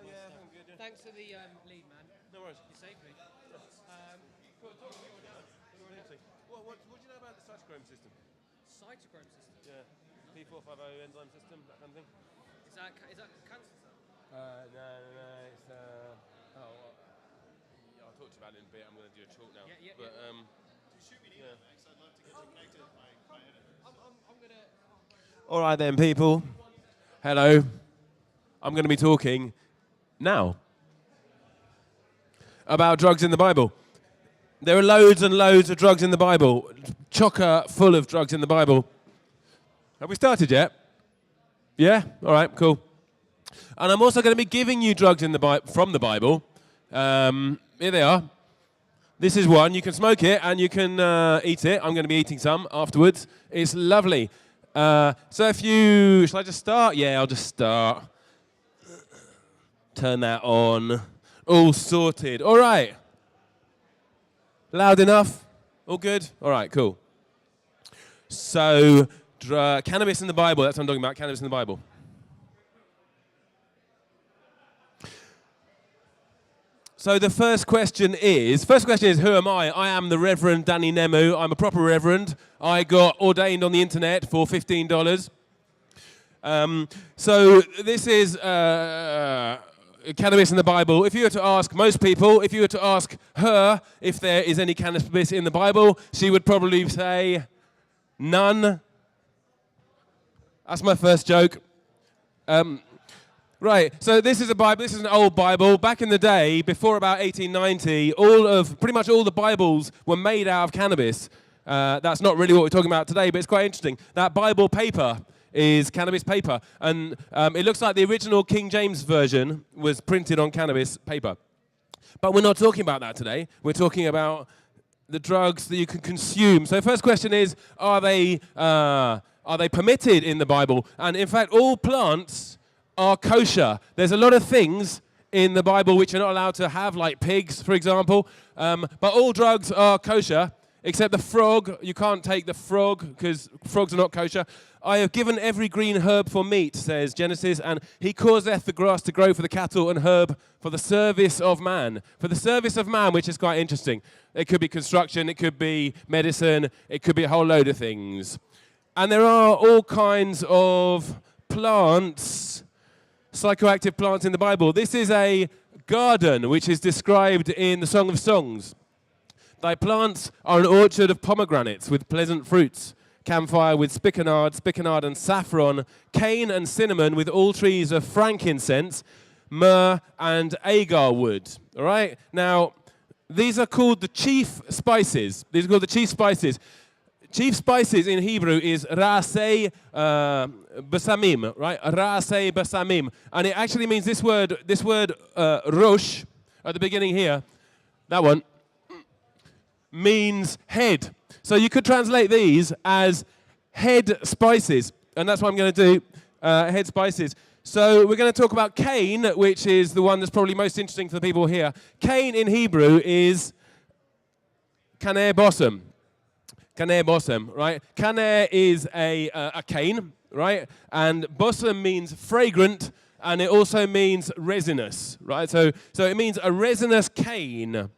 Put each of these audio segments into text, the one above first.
Yeah, I'm good. Yeah. Thanks for the lead, man. No worries. You saved me. What do you know about the cytochrome system? Cytochrome system? Yeah. P450 enzyme system, that kind of thing. Is that cancer cell? No. It's I'll talk to you about it in a bit. I'm going to do a talk now. Yeah. But Shoot me an email, Max. I'd love to get you connected with my editor. I'm gonna. all right then, people. Hello. I'm going to be talking now about drugs in the Bible. There are loads and loads of drugs in the Bible. Chocker full of drugs in the Bible. Have we started yet? Yeah? All right, cool. And I'm also going to be giving you drugs in the from the Bible. Here they are. This is one. You can smoke it and you can eat it. I'm going to be eating some afterwards. It's lovely. So if you... Shall I just start? Yeah, I'll just start. Turn that on. All sorted. All right. Loud enough? All good? All right, cool. So, cannabis in the Bible. That's what I'm talking about, cannabis in the Bible. So the first question is, who am I? I am the Reverend Danny Nemu. I'm a proper Reverend. I got ordained on the internet for $15. So this is cannabis in the Bible. If you were to ask most people, if you were to ask her if there is any cannabis in the Bible, she would probably say none. That's my first joke. Right, so this is a Bible. This is an old Bible. Back in the day, before about 1890, pretty much all the Bibles were made out of cannabis. That's not really what we're talking about today, but it's quite interesting. That Bible paper is cannabis paper, and it looks like the original King James version was printed on cannabis paper. But we're not talking about that today. We're talking about the drugs that you can consume. So first question is, are they permitted in the Bible? And in fact, all plants are kosher. There's a lot of things in the Bible which you're not allowed to have, like pigs, for example. But all drugs are kosher, except the frog. You can't take the frog because frogs are not kosher. I have given every green herb for meat, says Genesis, and he causeth the grass to grow for the cattle and herb for the service of man. For the service of man, which is quite interesting. It could be construction, it could be medicine, it could be a whole load of things. And there are all kinds of plants, psychoactive plants in the Bible. This is a garden which is described in the Song of Songs. Thy plants are an orchard of pomegranates with pleasant fruits, camphire with spikenard and saffron, cane and cinnamon with all trees of frankincense, myrrh and agar wood. All right? Now, these are called the chief spices. These are called the chief spices. Chief spices in Hebrew is rasei basamim, right? Rasei basamim. And it actually means this word rosh, at the beginning here, that one, means head. So you could translate these as head spices. And that's what I'm going to do, head spices. So we're going to talk about cane, which is the one that's probably most interesting for the people here. Cane in Hebrew is kaneh bossam. Kaneh bossam, right? Kaneh is a cane, right? And bossam means fragrant, and it also means resinous, right? So it means a resinous cane.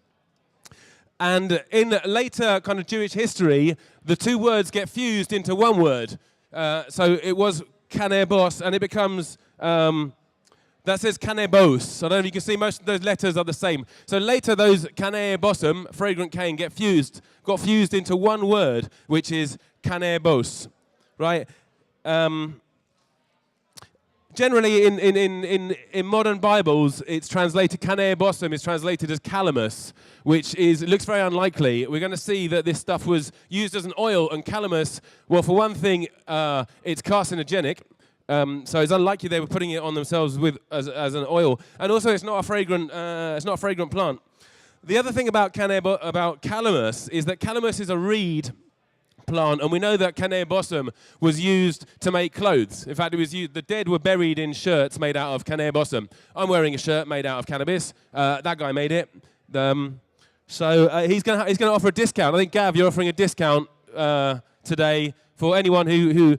And in later kind of Jewish history, the two words get fused into one word. So it was kaneh boss, and it becomes, that says cannabis. I don't know if you can see most of those letters are the same. So later those kaneh bossam, fragrant cane, got fused into one word, which is cannabis, right? Generally in modern Bibles, it's translated, kaneh bossam is translated as calamus, which looks very unlikely. We're going to see that this stuff was used as an oil, and calamus, well, for one thing, it's carcinogenic. So it's unlikely they were putting it on themselves as an oil, and also it's not a fragrant plant. The other thing about calamus is that calamus is a reed plant, and we know that kaneh bossam was used to make clothes. In fact, it was used. The dead were buried in shirts made out of kaneh bossam. I'm wearing a shirt made out of cannabis. That guy made it. So he's going to offer a discount. I think Gav, you're offering a discount today for anyone who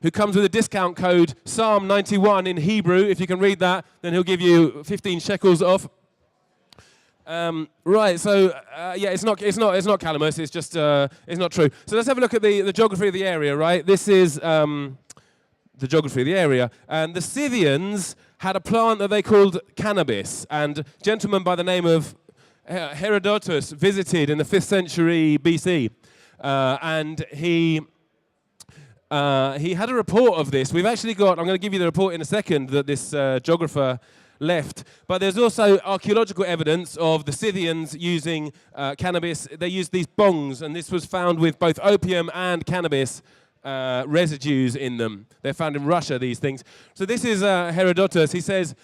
who comes with a discount code Psalm 91 in Hebrew. If you can read that, then he'll give you 15 shekels off. Right, so yeah, it's not Calamus. It's just it's not true. So let's have a look at the geography of the area. Right, this is the geography of the area, and the Scythians had a plant that they called cannabis, and a gentleman by the name of Herodotus visited in the 5th century BC, and he had a report of this. We've actually got, I'm going to give you the report in a second, that this geographer left. But there's also archaeological evidence of the Scythians using cannabis. They used these bongs, and this was found with both opium and cannabis residues in them. They're found in Russia, these things. So this is Herodotus. He says,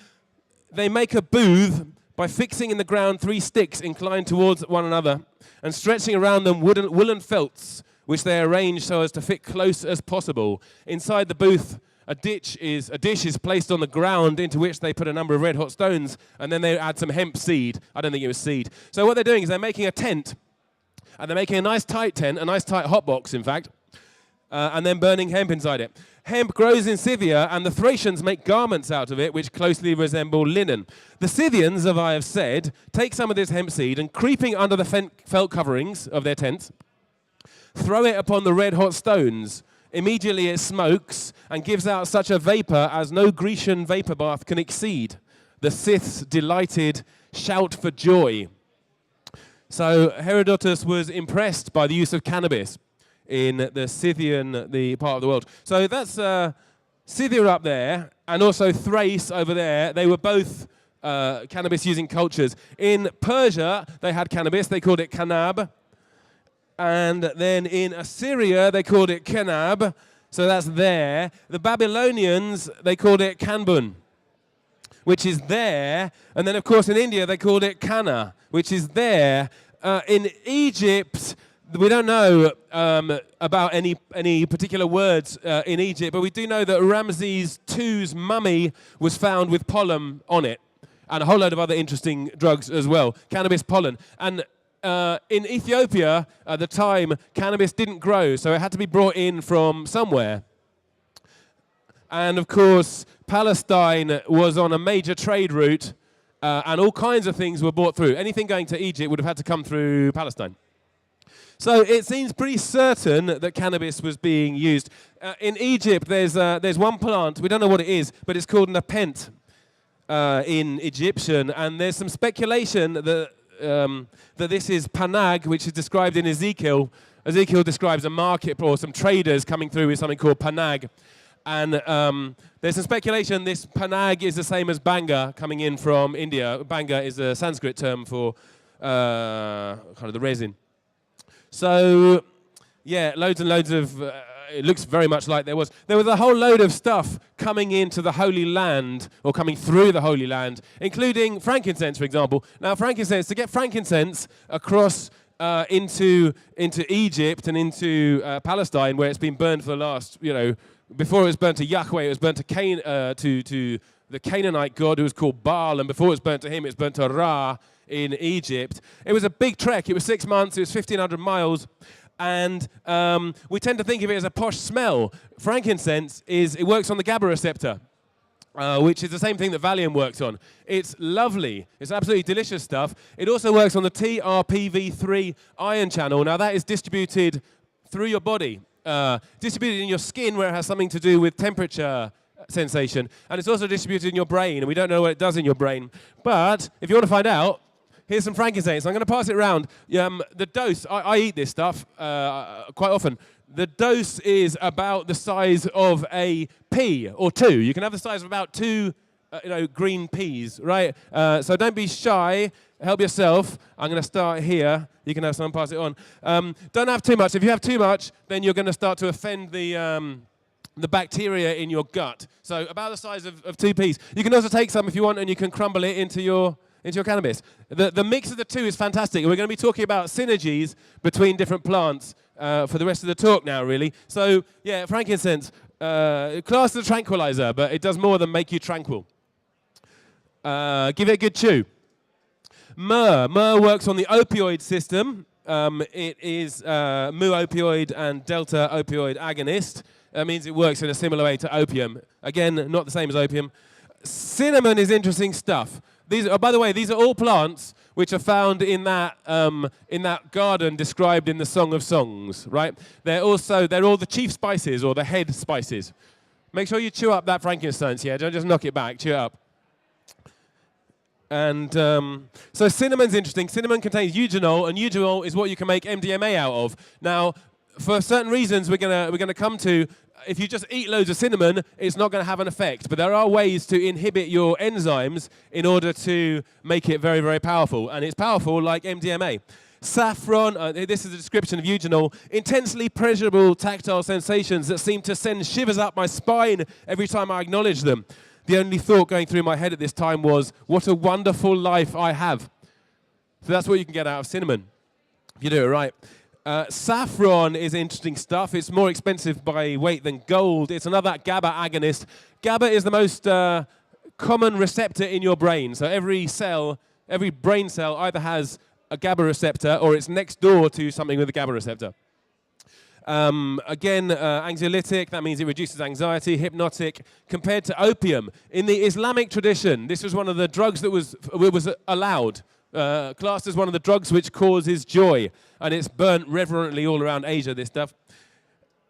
they make a booth by fixing in the ground 3 sticks inclined towards one another and stretching around them woolen felts, which they arrange so as to fit close as possible. Inside the booth, a dish is placed on the ground into which they put a number of red-hot stones, and then they add some hemp seed. I don't think it was seed. So what they're doing is they're making a tent, and they're making a nice tight tent, a nice tight hot box, in fact, and then burning hemp inside it. Hemp grows in Scythia, and the Thracians make garments out of it, which closely resemble linen. The Scythians, as I have said, take some of this hemp seed, and creeping under the felt coverings of their tents, throw it upon the red-hot stones. Immediately it smokes and gives out such a vapor as no Grecian vapor bath can exceed. The Scyths, delighted, shout for joy. So Herodotus was impressed by the use of cannabis in the Scythian, the part of the world. So that's Scythia up there, and also Thrace over there. They were both cannabis-using cultures. In Persia, they had cannabis. They called it cannab. And then in Assyria, they called it Kenab, so that's there. The Babylonians, they called it Kanbun, which is there. And then, of course, in India, they called it Kana, which is there. In Egypt, we don't know about any particular words in Egypt, but we do know that Ramses II's mummy was found with pollen on it, and a whole load of other interesting drugs as well, cannabis pollen. And in Ethiopia, at the time, cannabis didn't grow, so it had to be brought in from somewhere. And of course, Palestine was on a major trade route, and all kinds of things were brought through. Anything going to Egypt would have had to come through Palestine. So it seems pretty certain that cannabis was being used. In Egypt, there's one plant, we don't know what it is, but it's called nepent in Egyptian, and there's some speculation that this is panag, which is described in Ezekiel. Ezekiel describes a market or some traders coming through with something called panag. And there's some speculation this panag is the same as banga coming in from India. Banga is a Sanskrit term for kind of the resin. So, yeah, loads and loads of... it looks very much like there was a whole load of stuff coming into the Holy Land, or coming through the Holy Land, including frankincense, for example. Now, frankincense, to get frankincense across into Egypt and into Palestine, where it's been burned for the last, before it was burnt to Yahweh, it was burnt to the Canaanite god who was called Baal, and before it was burnt to him, it was burnt to Ra in Egypt. It was a big trek. It was 6 months. It was 1,500 miles. And we tend to think of it as a posh smell. Frankincense it works on the GABA receptor, which is the same thing that Valium works on. It's lovely. It's absolutely delicious stuff. It also works on the TRPV3 ion channel. Now, that is distributed through your body, distributed in your skin, where it has something to do with temperature sensation. And it's also distributed in your brain, and we don't know what it does in your brain. But if you want to find out, here's some frankincense. I'm going to pass it around. The dose, I eat this stuff quite often. The dose is about the size of a pea or 2. You can have the size of about 2 green peas, right? So don't be shy. Help yourself. I'm going to start here. You can have some, pass it on. Don't have too much. If you have too much, then you're going to start to offend the bacteria in your gut. So about the size of 2 peas. You can also take some if you want, and you can crumble it into your cannabis. The mix of the two is fantastic. We're going to be talking about synergies between different plants for the rest of the talk now, really. So, yeah, frankincense, classed as a tranquilizer, but it does more than make you tranquil. Give it a good chew. Myrrh works on the opioid system. It is mu opioid and delta opioid agonist. That means it works in a similar way to opium. Again, not the same as opium. Cinnamon is interesting stuff. These, by the way, these are all plants which are found in that garden described in the Song of Songs, right? They're all the chief spices or the head spices. Make sure you chew up that frankincense, yeah? Don't just knock it back, chew it up. And so cinnamon's interesting. Cinnamon contains eugenol, and eugenol is what you can make MDMA out of. Now, for certain reasons, we're gonna come to. If you just eat loads of cinnamon, it's not going to have an effect. But there are ways to inhibit your enzymes in order to make it very, very powerful. And it's powerful like MDMA. Saffron, this is a description of eugenol, intensely pleasurable tactile sensations that seem to send shivers up my spine every time I acknowledge them. The only thought going through my head at this time was, what a wonderful life I have. So that's what you can get out of cinnamon, if you do it right. Saffron is interesting stuff. It's more expensive by weight than gold. It's another GABA agonist. GABA is the most common receptor in your brain. So every brain cell either has a GABA receptor or it's next door to something with a GABA receptor. Again, anxiolytic, that means it reduces anxiety, hypnotic, compared to opium. In the Islamic tradition, this was one of the drugs that was allowed. Classed as one of the drugs which causes joy, and it's burnt reverently all around Asia, this stuff.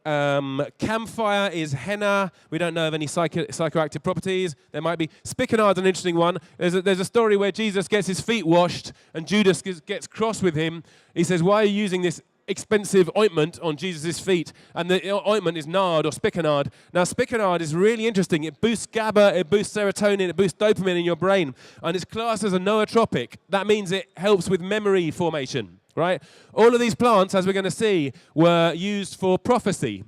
Camphire is henna. We don't know of any psychoactive properties. There might be. Spikenard's an interesting one. There's a story where Jesus gets his feet washed, and Judas gets cross with him. He says, why are you using this expensive ointment on Jesus' feet? And the ointment is nard or spikenard. Now, spikenard is really interesting. It boosts GABA, it boosts serotonin, it boosts dopamine in your brain, and it's classed as a nootropic. That means it helps with memory formation, right? All of these plants, as we're going to see, were used for prophecy,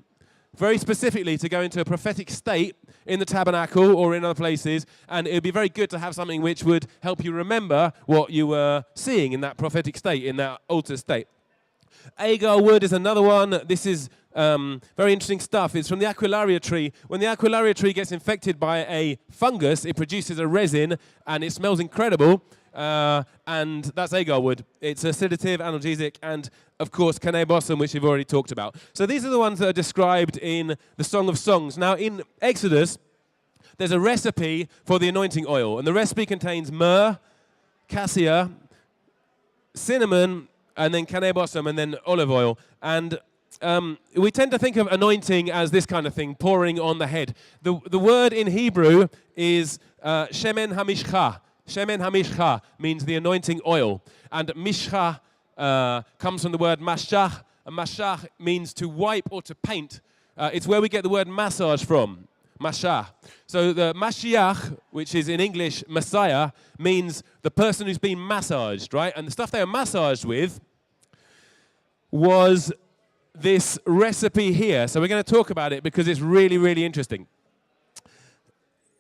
very specifically to go into a prophetic state in the Tabernacle or in other places, and it would be very good to have something which would help you remember what you were seeing in that prophetic state, in that altered state. Agar wood is another one. This is very interesting stuff. It's from the Aquilaria tree. When the Aquilaria tree gets infected by a fungus, it produces a resin, and it smells incredible. And that's agar wood. It's a sedative, analgesic, and, of course, cannabis, which we've already talked about. So these are the ones that are described in the Song of Songs. Now, in Exodus, there's a recipe for the anointing oil, and the recipe contains myrrh, cassia, cinnamon, and then cannabis, and then olive oil. And we tend to think of anointing as this kind of thing, pouring on the head. The word in Hebrew is shemen hamishcha. Shemen hamishcha means the anointing oil. And mishcha comes from the word mashach. And mashach means to wipe or to paint. It's where we get the word massage from. Mashah. So the Mashiach, which is in English Messiah, means the person who's been massaged, right? And the stuff they were massaged with was this recipe here. So we're going to talk about it because it's really, really interesting.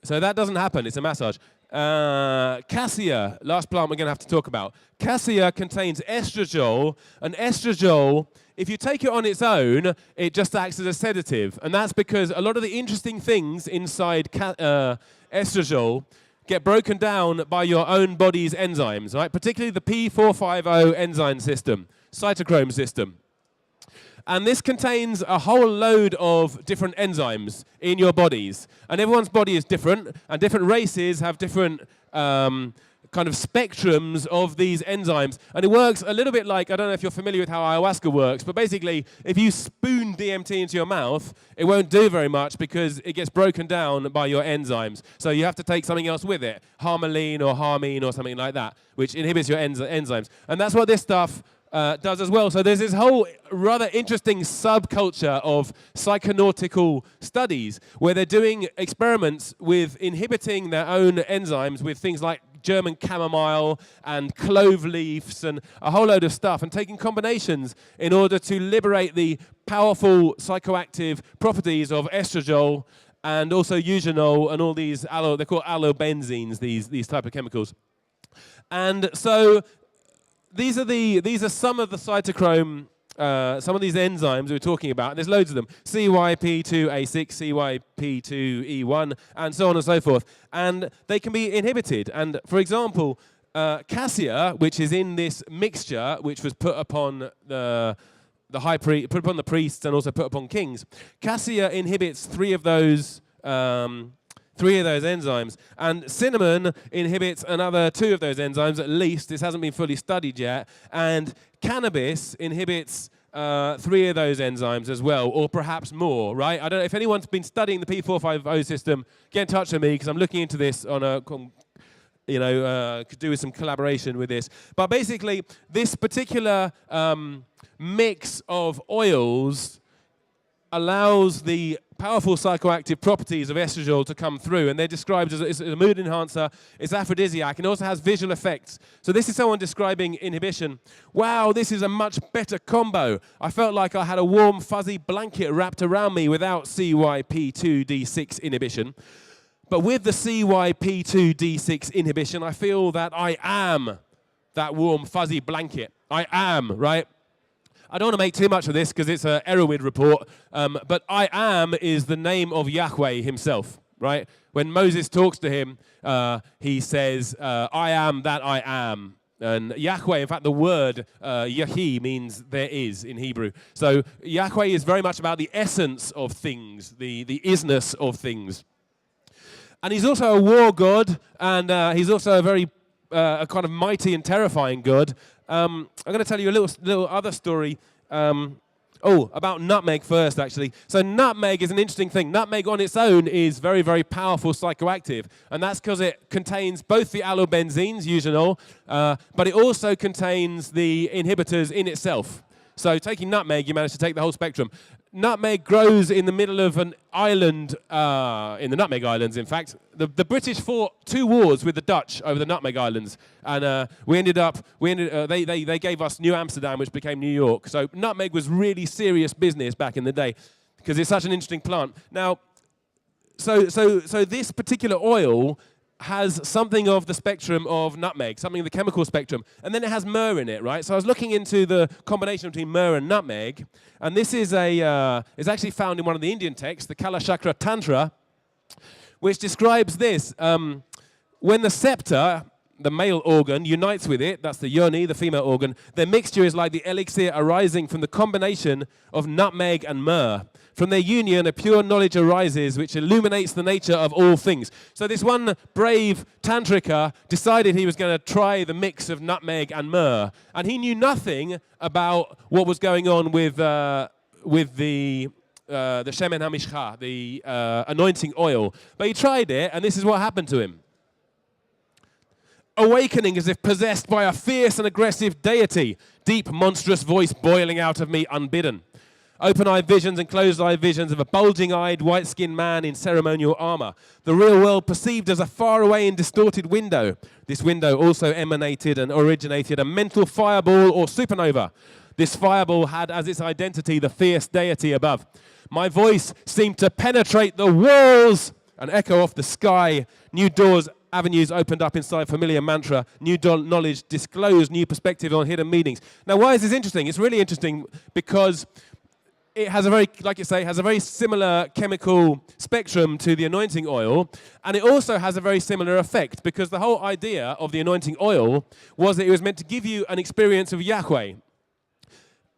So that doesn't happen. It's a massage. Cassia, last plant we're going to have to talk about. Cassia contains estradiol, and estradiol, if you take it on its own, it just acts as a sedative. And that's because a lot of the interesting things inside estradiol get broken down by your own body's enzymes, right? Particularly the P450 enzyme system, cytochrome system. And this contains a whole load of different enzymes in your bodies. And everyone's body is different, and different races have different kind of spectrums of these enzymes. And it works a little bit like, I don't know if you're familiar with how ayahuasca works, but basically, if you spoon DMT into your mouth, it won't do very much because it gets broken down by your enzymes. So you have to take something else with it, harmaline or harmine or something like that, which inhibits your enzymes. And that's what this stuff does as well. So there's this whole rather interesting subculture of psychonautical studies where they're doing experiments with inhibiting their own enzymes with things like German chamomile and clove leaves and a whole load of stuff, and taking combinations in order to liberate the powerful psychoactive properties of estradiol and also eugenol and all these they're called allobenzines, these type of chemicals. And so these are some of the cytochrome, some of these enzymes we're talking about. There's loads of them. CYP2A6, CYP2E1, and so on and so forth. And they can be inhibited. And for example, cassia, which is in this mixture, which was put upon the put upon the priests, and also put upon kings. Cassia inhibits three of those enzymes, and cinnamon inhibits another two of those enzymes at least. This hasn't been fully studied yet, and cannabis inhibits three of those enzymes as well, or perhaps more, right? I don't know if anyone's been studying the P450 system. Get in touch with me because I'm looking into this on a, could do with some collaboration with this. But basically, this particular mix of oils allows the powerful psychoactive properties of estradiol to come through, and they're described as it's a mood enhancer, it's aphrodisiac, and also has visual effects. So this is someone describing inhibition. Wow, this is a much better combo. I felt like I had a warm, fuzzy blanket wrapped around me without CYP2D6 inhibition. But with the CYP2D6 inhibition, I feel that I am that warm, fuzzy blanket. I am, right? I don't want to make too much of this because it's an Erowid report, but I am is the name of Yahweh himself, right? When Moses talks to him, he says, I am that I am. And Yahweh, in fact, the word Yahi means there is in Hebrew. So Yahweh is very much about the essence of things, the isness of things. And he's also a war god, and he's also a very a kind of mighty and terrifying god. I'm going to tell you a little other story. About nutmeg first, actually. So nutmeg is an interesting thing. Nutmeg on its own is very, very powerful psychoactive, and that's because it contains both the allobenzines, eugenol, but it also contains the inhibitors in itself. So taking nutmeg, you manage to take the whole spectrum. Nutmeg grows in the middle of an island, in the Nutmeg Islands, in fact. The British fought 2 wars with the Dutch over the Nutmeg Islands, and they gave us New Amsterdam, which became New York. So nutmeg was really serious business back in the day, because it's such an interesting plant. Now, so this particular oil has something of the spectrum of nutmeg, something of the chemical spectrum, and then it has myrrh in it, right? So I was looking into the combination between myrrh and nutmeg, and this is is actually found in one of the Indian texts, the Kalachakra Tantra, which describes this. When the septa, the male organ, unites with it, that's the yoni, the female organ, their mixture is like the elixir arising from the combination of nutmeg and myrrh. From their union, a pure knowledge arises, which illuminates the nature of all things. So this one brave tantrika decided he was going to try the mix of nutmeg and myrrh, and he knew nothing about what was going on with the shemen hamishcha, the anointing oil. But he tried it, and this is what happened to him. Awakening as if possessed by a fierce and aggressive deity, deep, monstrous voice boiling out of me unbidden. Open-eyed visions and closed-eyed visions of a bulging-eyed, white-skinned man in ceremonial armor. The real world perceived as a far-away and distorted window. This window also emanated and originated a mental fireball or supernova. This fireball had as its identity the fierce deity above. My voice seemed to penetrate the walls and echo off the sky. New doors, avenues opened up inside familiar mantra. New knowledge disclosed new perspective on hidden meanings. Now, why is this interesting? It's really interesting because it has a very, like you say, has a very similar chemical spectrum to the anointing oil, and it also has a very similar effect, because the whole idea of the anointing oil was that it was meant to give you an experience of Yahweh.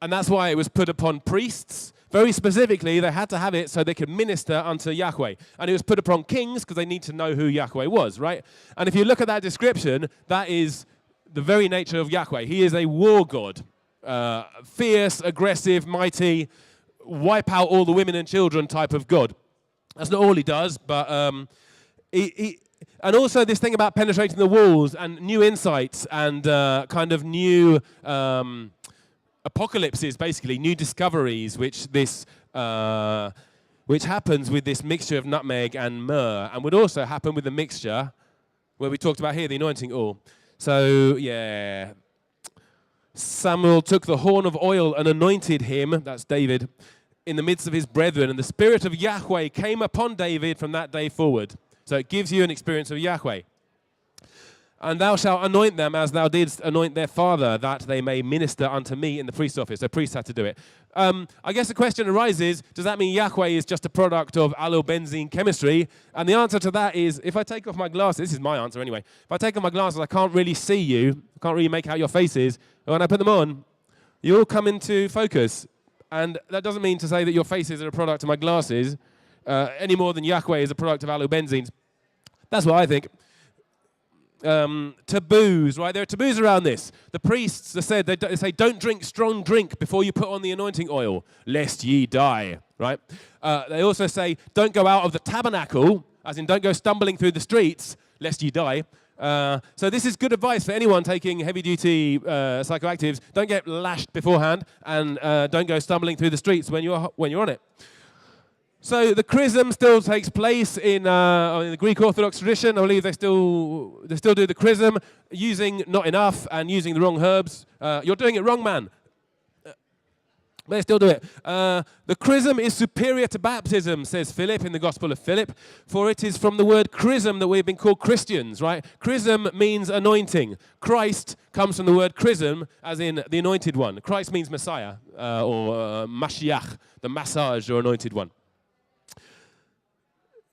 And that's why it was put upon priests. Very specifically, they had to have it so they could minister unto Yahweh. And it was put upon kings because they need to know who Yahweh was, right? And if you look at that description, that is the very nature of Yahweh. He is a war god, fierce, aggressive, mighty, wipe out all the women and children type of God. That's not all he does, but and also this thing about penetrating the walls and new insights and kind of new apocalypses, basically new discoveries, which happens with this mixture of nutmeg and myrrh, and would also happen with the mixture where we talked about here, the anointing oil. So yeah. Samuel took the horn of oil and anointed him, that's David, in the midst of his brethren, and the Spirit of Yahweh came upon David from that day forward. So it gives you an experience of Yahweh. And thou shalt anoint them as thou didst anoint their father, that they may minister unto me in the priest's office. So priests had to do it. I guess the question arises, does that mean Yahweh is just a product of allobenzene chemistry? And the answer to that is, if I take off my glasses, this is my answer anyway, if I take off my glasses, I can't really see you, I can't really make out your faces, and when I put them on, you all come into focus. And that doesn't mean to say that your faces are a product of my glasses any more than Yahweh is a product of alubenzines. That's what I think. Taboos, right? There are taboos around this. The priests have said, they say, don't drink strong drink before you put on the anointing oil, lest ye die, right? They also say, don't go out of the tabernacle, as in don't go stumbling through the streets, lest ye die. So this is good advice for anyone taking heavy-duty psychoactives. Don't get lashed beforehand, and don't go stumbling through the streets when you're on it. So the chrism still takes place in the Greek Orthodox tradition. I believe they still do the chrism, using not enough and using the wrong herbs. You're doing it wrong, man. But they still do it. The chrism is superior to baptism, says Philip in the Gospel of Philip, for it is from the word chrism that we've been called Christians, right? Chrism means anointing. Christ comes from the word chrism, as in the anointed one. Christ means Messiah, or Mashiach, the massage or anointed one.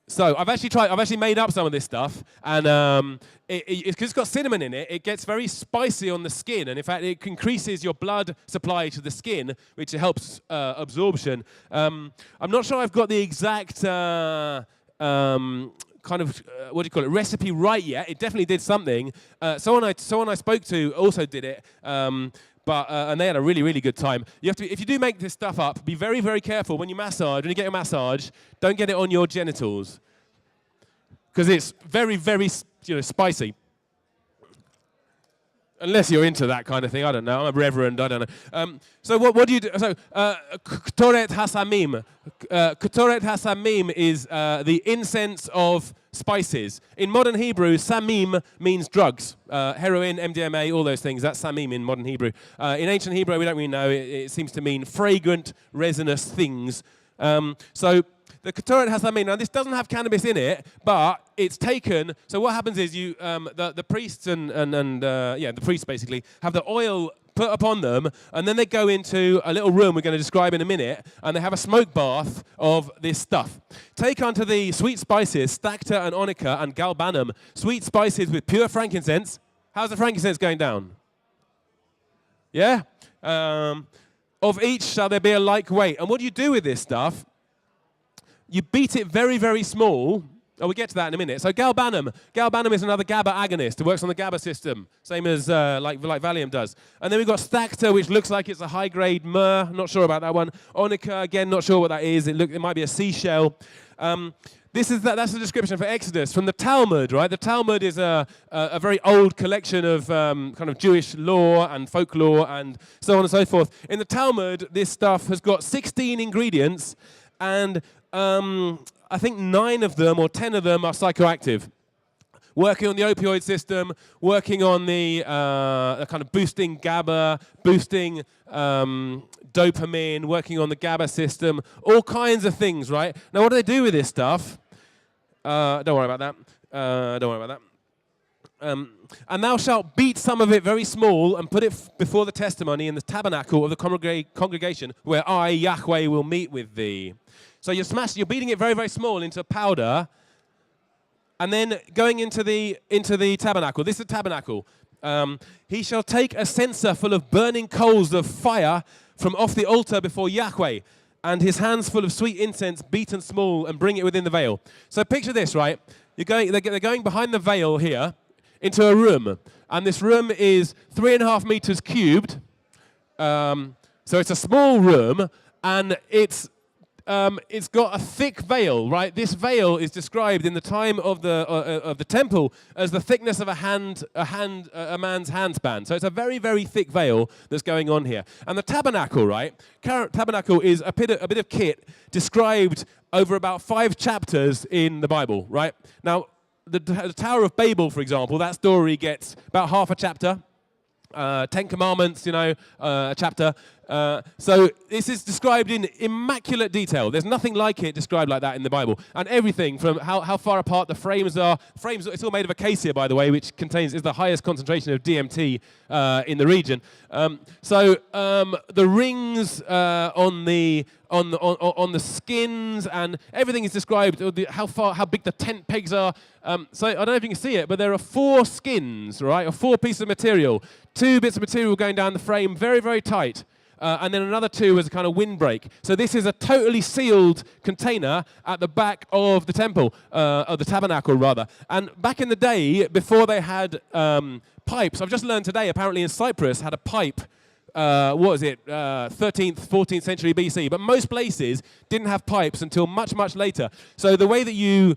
So I've actually made up some of this stuff, and it's got cinnamon in it. It gets very spicy on the skin, and in fact, it increases your blood supply to the skin, which helps absorption. I'm not sure I've got the exact kind of recipe right yet. It definitely did something. Someone I spoke to also did it. And they had a really, really good time. If you do make this stuff up, be very, very careful when you get a massage, don't get it on your genitals, because it's very, very, spicy. Unless you're into that kind of thing, I don't know. I'm a reverend, I don't know. So what do you do? So Ktoret Hasamim. Ktoret Hasamim is the incense of spices. In modern Hebrew, samim means drugs. Heroin, MDMA, all those things. That's samim in modern Hebrew. In ancient Hebrew, we don't really know. It seems to mean fragrant, resinous things. So the Ktoret Hasamim. Now, this doesn't have cannabis in it, but it's taken. So what happens is the priests the priests basically have the oil put upon them, and then they go into a little room we're going to describe in a minute, and they have a smoke bath of this stuff. Take unto the sweet spices, stacta and onycha and galbanum, sweet spices with pure frankincense. How's the frankincense going down? Yeah? Of each shall there be a like weight. And what do you do with this stuff? You beat it very, very small. Oh, we'll get to that in a minute. So galbanum. Galbanum is another GABA agonist. It works on the GABA system, same as like Valium does. And then we've got stacta, which looks like it's a high-grade myrrh. Not sure about that one. Onycha, again, not sure what that is. It might be a seashell. That's the description for Exodus from the Talmud, right? The Talmud is a very old collection of kind of Jewish law and folklore and so on and so forth. In the Talmud, this stuff has got 16 ingredients, and I think 9 of them or 10 of them are psychoactive. Working on the opioid system, working on the kind of boosting GABA, boosting dopamine, working on the GABA system, all kinds of things, right? Now, what do they do with this stuff? Don't worry about that. And thou shalt beat some of it very small and put it before the testimony in the tabernacle of the congregation where I, Yahweh, will meet with thee. So you're beating it very, very small into powder, and then going into the tabernacle. This is the tabernacle. He shall take a censer full of burning coals of fire from off the altar before Yahweh, and his hands full of sweet incense, beaten small, and bring it within the veil. So picture this, right? They're going behind the veil here into a room, and this room is 3.5 meters cubed. So it's a small room, and it's got a thick veil, right? This veil is described in the time of the temple as the thickness of a man's handspan. So it's a very, very thick veil that's going on here. And the tabernacle, right? Tabernacle is a bit of kit described over about 5 chapters in the Bible, right? Now, the Tower of Babel, for example, that story gets about half a chapter. 10 Commandments, a chapter. So this is described in immaculate detail. There's nothing like it described like that in the Bible. And everything from how far apart the frames are. Frames, it's all made of acacia, by the way, which is the highest concentration of DMT in the region. So the rings on the skins and everything is described. How big the tent pegs are. So I don't know if you can see it, but there are 4 skins, right, or 4 pieces of material. 2 bits of material going down the frame, very, very tight. and then another 2 as a kind of windbreak. So this is a totally sealed container at the back of the temple, of the tabernacle rather. And back in the day, before they had pipes, I've just learned today, apparently in Cyprus had a pipe. What was it, 13th, 14th century BC? But most places didn't have pipes until much, much later. So the way that you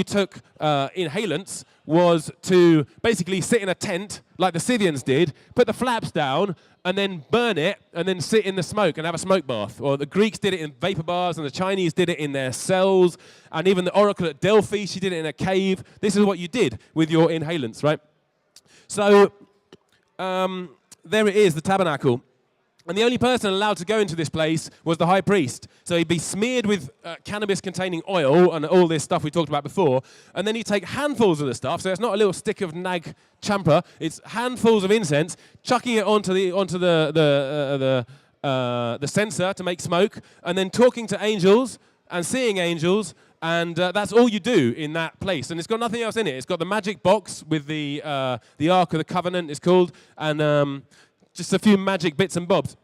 took inhalants was to basically sit in a tent like the Scythians did, put the flaps down, and then burn it, and then sit in the smoke and have a smoke bath. Or the Greeks did it in vapor bars, and the Chinese did it in their cells, and even the oracle at Delphi, she did it in a cave. This is what you did with your inhalants, right? So there it is, the tabernacle. And the only person allowed to go into this place was the high priest. So he'd be smeared with cannabis-containing oil and all this stuff we talked about before. And then he'd take handfuls of the stuff. So it's not a little stick of nag champa. It's handfuls of incense, chucking it onto the censer to make smoke, and then talking to angels and seeing angels. And that's all you do in that place. And it's got nothing else in it. It's got the magic box with the Ark of the Covenant, it's called, and just a few magic bits and bobs.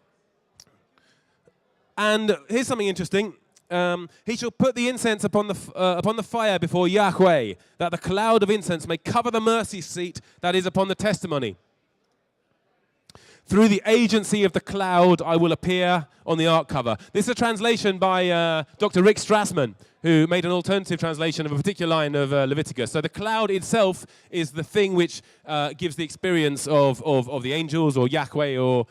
And here's something interesting. He shall put the incense upon the fire before Yahweh, that the cloud of incense may cover the mercy seat that is upon the testimony. Through the agency of the cloud, I will appear on the ark cover. This is a translation by Dr. Rick Strassman, who made an alternative translation of a particular line of Leviticus. So the cloud itself is the thing which gives the experience of the angels or Yahweh or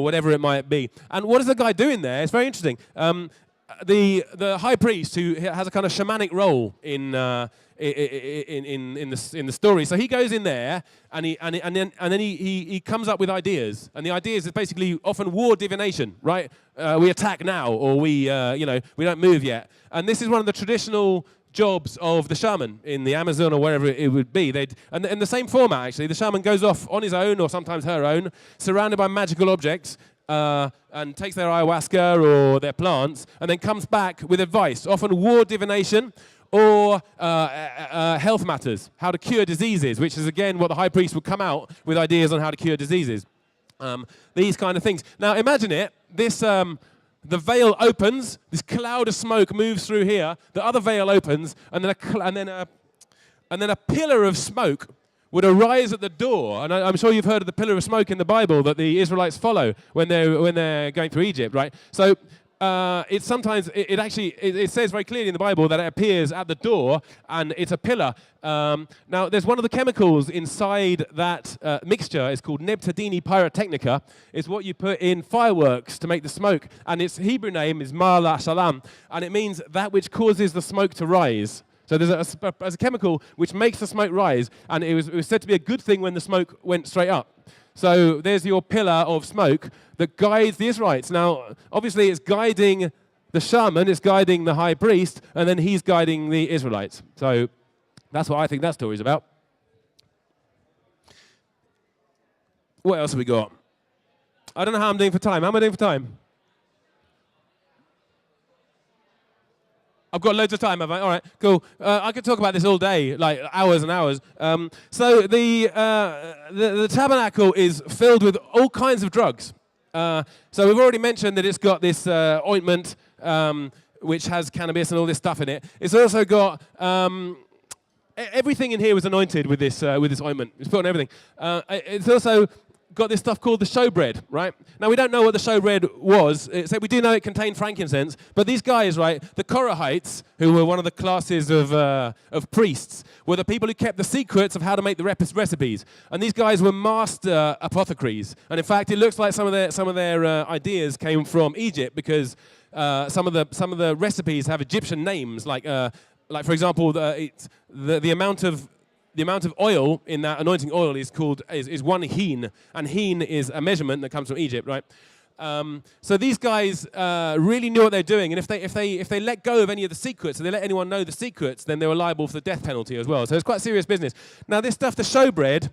whatever it might be. And what is the guy doing there? It's very interesting. The high priest, who has a kind of shamanic role in the story. So he goes in there and then he comes up with ideas, and the ideas is basically often war divination, right? We attack now, or we don't move yet. And this is one of the traditional jobs of the shaman in the Amazon or wherever it would be. And in the same format, actually, the shaman goes off on his own or sometimes her own, surrounded by magical objects, and takes their ayahuasca or their plants, and then comes back with advice, often war divination or health matters, how to cure diseases, which is, again, what the high priest would come out with ideas on how to cure diseases. These kind of things. Now, imagine it. The veil opens, this cloud of smoke moves through here, the other veil opens, and then a pillar of smoke would arise at the door. And I'm sure you've heard of the pillar of smoke in the Bible that the Israelites follow when they're going through Egypt, right? So it says very clearly in the Bible that it appears at the door, and it's a pillar. Now, there's one of the chemicals inside that mixture. It's called Nebtadini pyrotechnica. It's what you put in fireworks to make the smoke, and its Hebrew name is Ma'ala Shalom, and it means that which causes the smoke to rise. So there's a chemical which makes the smoke rise, and it was said to be a good thing when the smoke went straight up. So there's your pillar of smoke that guides the Israelites. Now, obviously, it's guiding the shaman, it's guiding the high priest, and then he's guiding the Israelites. So that's what I think that story's about. What else have we got? I don't know how I'm doing for time. How am I doing for time? I've got loads of time, have I? All right, cool. I could talk about this all day, like hours and hours. So the tabernacle is filled with all kinds of drugs. So we've already mentioned that it's got this ointment, which has cannabis and all this stuff in it. It's also got everything in here was anointed with this ointment. It's put on everything. It's also got this stuff called the showbread, right? Now, we don't know what the showbread was. So we do know it contained frankincense. But these guys, right, the Korahites, who were one of the classes of priests, were the people who kept the secrets of how to make the recipes. And these guys were master apothecaries. And in fact, it looks like some of their ideas came from Egypt, because some of the recipes have Egyptian names, like for example, the amount of oil in that anointing oil is called is 1 hin, and hin is a measurement that comes from Egypt, right? So these guys really knew what they're doing, and if they let go of any of the secrets, and they let anyone know the secrets, then they were liable for the death penalty as well. So it's quite serious business. Now, this stuff, the showbread,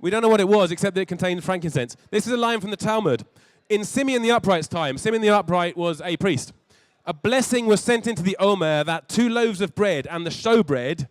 we don't know what it was, except that it contained frankincense. This is a line from the Talmud. In Simeon the Upright's time, Simeon the Upright was a priest. A blessing was sent into the Omer that 2 loaves of bread and the showbread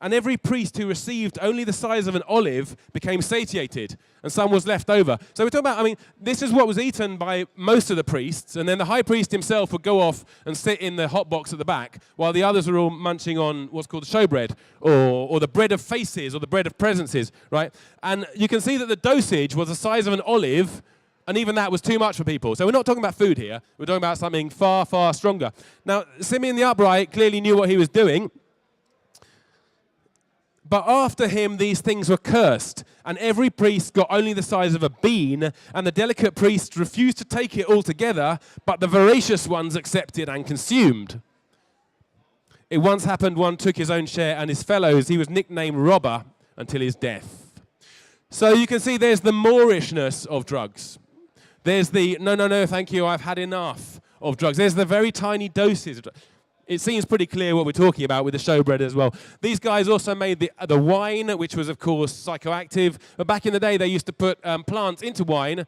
And every priest who received only the size of an olive became satiated, and some was left over. So we're talking about, I mean, this is what was eaten by most of the priests, and then the high priest himself would go off and sit in the hot box at the back, while the others were all munching on what's called showbread, or the bread of faces, or the bread of presences, right? And you can see that the dosage was the size of an olive, and even that was too much for people. So we're not talking about food here. We're talking about something far, far stronger. Now, Simeon the Upright clearly knew what he was doing. But after him, these things were cursed, and every priest got only the size of a bean, and the delicate priests refused to take it altogether, but the voracious ones accepted and consumed. It once happened one took his own share, and his fellows, he was nicknamed Robber until his death. So you can see there's the Moorishness of drugs. There's the, no, thank you, I've had enough of drugs. There's the very tiny doses of drugs. It seems pretty clear what we're talking about with the showbread as well. These guys also made the wine, which was, of course, psychoactive. But back in the day, they used to put plants into wine,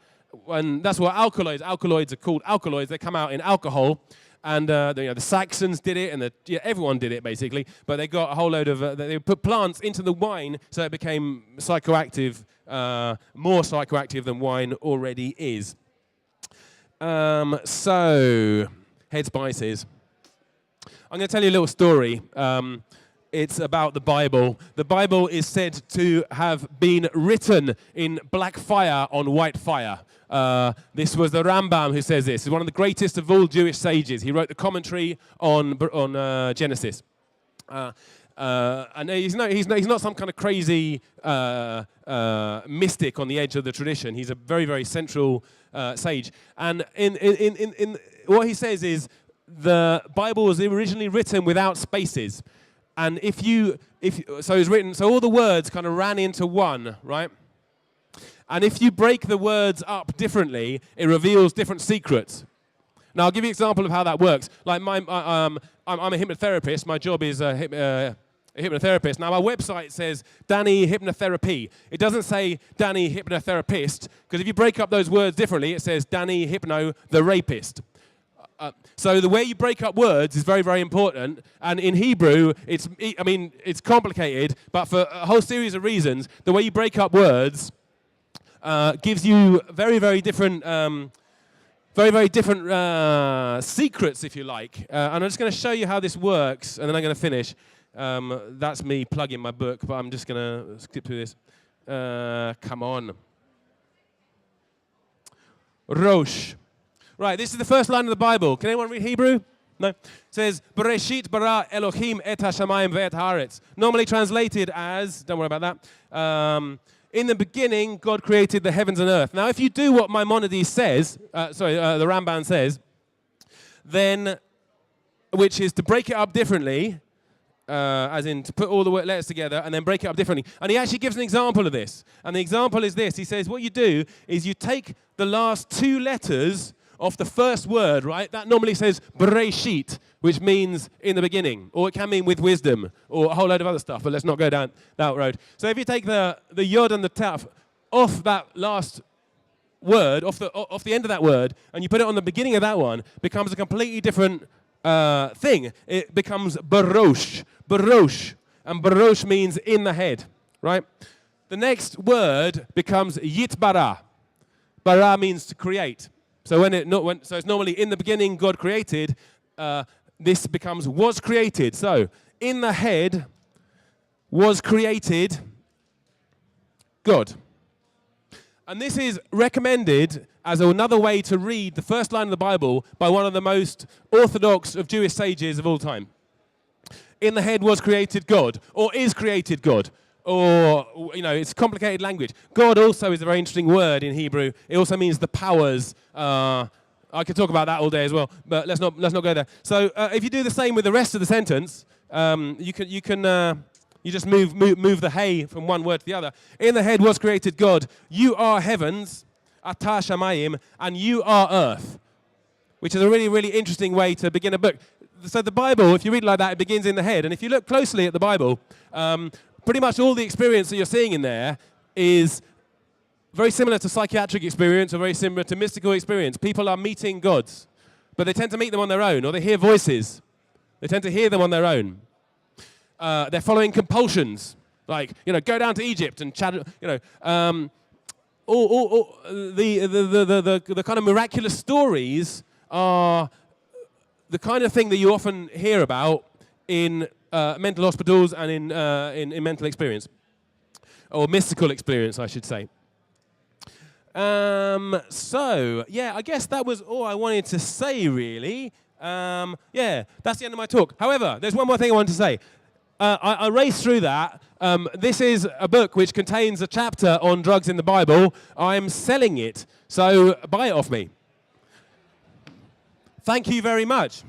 and that's what alkaloids are called alkaloids. They come out in alcohol. And the Saxons did it, and everyone did it, basically. But they got a whole load of, they put plants into the wine, so it became psychoactive, more psychoactive than wine already is. So, head spices. I'm going to tell you a little story. It's about the Bible. The Bible is said to have been written in black fire on white fire. This was the Rambam who says this. He's one of the greatest of all Jewish sages. He wrote the commentary on Genesis. And he's not some kind of crazy mystic on the edge of the tradition. He's a very, very central sage. And in what he says is, the Bible was originally written without spaces, and so it's written, so all the words kind of ran into one, right? And if you break the words up differently, it reveals different secrets. Now I'll give you an example of how that works. Like I'm a hypnotherapist. My job is a hypnotherapist. Now my website says Danny Hypnotherapy. It doesn't say Danny Hypnotherapist, because if you break up those words differently, it says Danny Hypno the Rapist. So the way you break up words is very, very important. And in Hebrew, it's complicated, but for a whole series of reasons, the way you break up words gives you very, very different, secrets, if you like. And I'm just going to show you how this works, and then I'm going to finish. That's me plugging my book, but I'm just going to skip through this. Come on. Rosh. Right, this is the first line of the Bible. Can anyone read Hebrew? No? It says, Bereshit bara Elohim et hashamayim ve'et haaretz. Normally translated as, don't worry about that, in the beginning, God created the heavens and earth. Now, if you do what Maimonides says, the Ramban says, then, which is to break it up differently, as in to put all the letters together and then break it up differently. And he actually gives an example of this. And the example is this. He says, what you do is you take the last two letters off the first word, right? That normally says Bereshit, which means in the beginning, or it can mean with wisdom, or a whole load of other stuff, but let's not go down that road. So if you take the yod and the taf off that last word, off the end of that word, and you put it on the beginning of that one, it becomes a completely different thing. It becomes Barosh, and Barosh means in the head, right? The next word becomes Yitbara. Bara means to create. So so it's normally in the beginning God created. This becomes was created. So in the head was created God. And this is recommended as another way to read the first line of the Bible by one of the most orthodox of Jewish sages of all time. In the head was created God, or is created God. Or, it's complicated language. God also is a very interesting word in Hebrew. It also means the powers. I could talk about that all day as well, but let's not go there. So if you do the same with the rest of the sentence, you just move the hay from one word to the other. In the head was created God. You are heavens, atah shamayim, and you are earth, which is a really, really interesting way to begin a book. So the Bible, if you read it like that, it begins in the head. And if you look closely at the Bible, pretty much all the experience that you're seeing in there is very similar to psychiatric experience or very similar to mystical experience. People are meeting gods, but they tend to meet them on their own, or they hear voices. They tend to hear them on their own. they're following compulsions, like go down to Egypt and chat. All the kind of miraculous stories are the kind of thing that you often hear about in mental hospitals and in mental experience, or mystical experience, I should say. So, yeah, I guess that was all I wanted to say, really. Yeah, that's the end of my talk. However, there's one more thing I want to say. I raced through that. This is a book which contains a chapter on drugs in the Bible. I'm selling it, so buy it off me. Thank you very much.